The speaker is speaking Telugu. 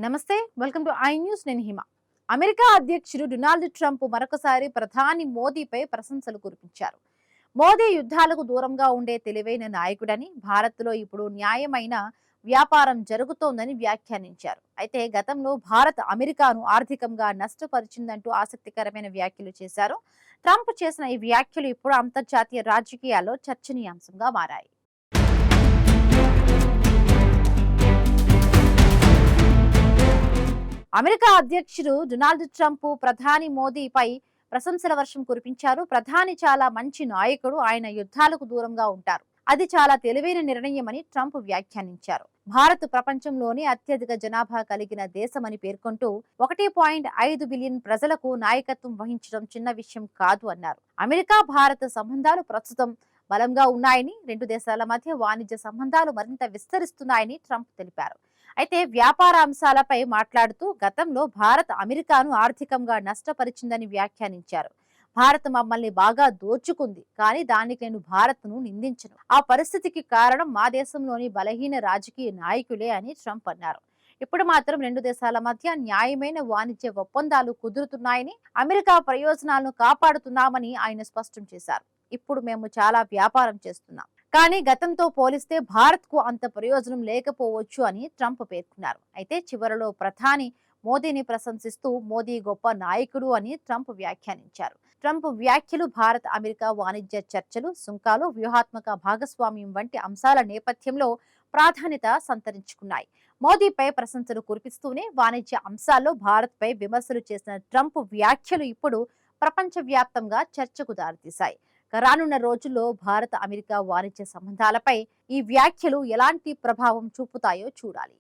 నమస్తే, వెల్కమ్ టు ఐ న్యూస్. నేను హిమ. అమెరికా అధ్యక్షుడు డొనాల్డ్ ట్రంప్ మరొకసారి ప్రధాని మోదీపై ప్రశంసలు కురిపించారు. మోదీ యుద్ధాలకు దూరంగా ఉండే తెలివైన నాయకుడని, భారత్లో ఇప్పుడు న్యాయమైన వ్యాపారం జరుగుతోందని వ్యాఖ్యానించారు. అయితే గతంలో భారత్ అమెరికాను ఆర్థికంగా నష్టపరిచిందంటూ ఆసక్తికరమైన వ్యాఖ్యలు చేశారు. ట్రంప్ చేసిన ఈ వ్యాఖ్యలు ఇప్పుడు అంతర్జాతీయ రాజకీయాల్లో చర్చనీయాంశంగా మారాయి. అమెరికా అధ్యక్షుడు డొనాల్డ్ ట్రంప్ ప్రధాని మోదీపై ప్రశంసల వర్షం కురిపించారు. ప్రధాని చాలా మంచి నాయకుడు, ఆయన యుద్ధాలకు దూరంగా ఉంటారు, అది చాలా తెలివైన నిర్ణయమని ట్రంప్ వ్యాఖ్యానించారు. భారత్ ప్రపంచంలోని అత్యధిక జనాభా కలిగిన దేశమని పేర్కొంటూ 1.5 బిలియన్ ప్రజలకు నాయకత్వం వహించడం చిన్న విషయం కాదు అన్నారు. అమెరికా భారత సంబంధాలు ప్రస్తుతం బలంగా ఉన్నాయని, రెండు దేశాల మధ్య వాణిజ్య సంబంధాలు మరింత విస్తరిస్తున్నాయని ట్రంప్ తెలిపారు. అయితే వ్యాపార అంశాలపై మాట్లాడుతూ గతంలో భారత్ అమెరికాను ఆర్థికంగా నష్టపరిచిందని వ్యాఖ్యానించారు. భారత్ మమ్మల్ని బాగా దోచుకుంది, కానీ దానికి నేను భారత్ను నిందించను. ఆ పరిస్థితికి కారణం మా దేశంలోని బలహీన రాజకీయ నాయకులే అని ట్రంప్ అన్నారు. ఇప్పుడు మాత్రం రెండు దేశాల మధ్య న్యాయమైన వాణిజ్య ఒప్పందాలు కుదురుతున్నాయని, అమెరికా ప్రయోజనాలను కాపాడుతున్నామని ఆయన స్పష్టం చేశారు. ఇప్పుడు మేము చాలా వ్యాపారం చేస్తున్నాం, కానీ గతంతో పోలిస్తే భారత్ కు అంత ప్రయోజనం లేకపోవచ్చు అని ట్రంప్ పేర్కొన్నారు. అయితే చివరలో ప్రధాని మోదీని ప్రశంసిస్తూ మోదీ గొప్ప నాయకుడు అని ట్రంప్ వ్యాఖ్యానించారు. ట్రంప్ వ్యాఖ్యలు భారత్ అమెరికా వాణిజ్య చర్చలు, సుంకాలు, వ్యూహాత్మక భాగస్వామ్యం వంటి అంశాల నేపథ్యంలో ప్రాధాన్యత సంతరించుకున్నాయి. మోదీపై ప్రశంసలు కురిపిస్తూనే వాణిజ్య అంశాల్లో భారత్ పై విమర్శలు చేసిన ట్రంప్ వ్యాఖ్యలు ఇప్పుడు ప్రపంచవ్యాప్తంగా చర్చకు దారితీశాయి. రానున్న రోజుల్లో భారత అమెరికా వాణిజ్య సంబంధాలపై ఈ వ్యాఖ్యలు ఎలాంటి ప్రభావం చూపుతాయో చూడాలి.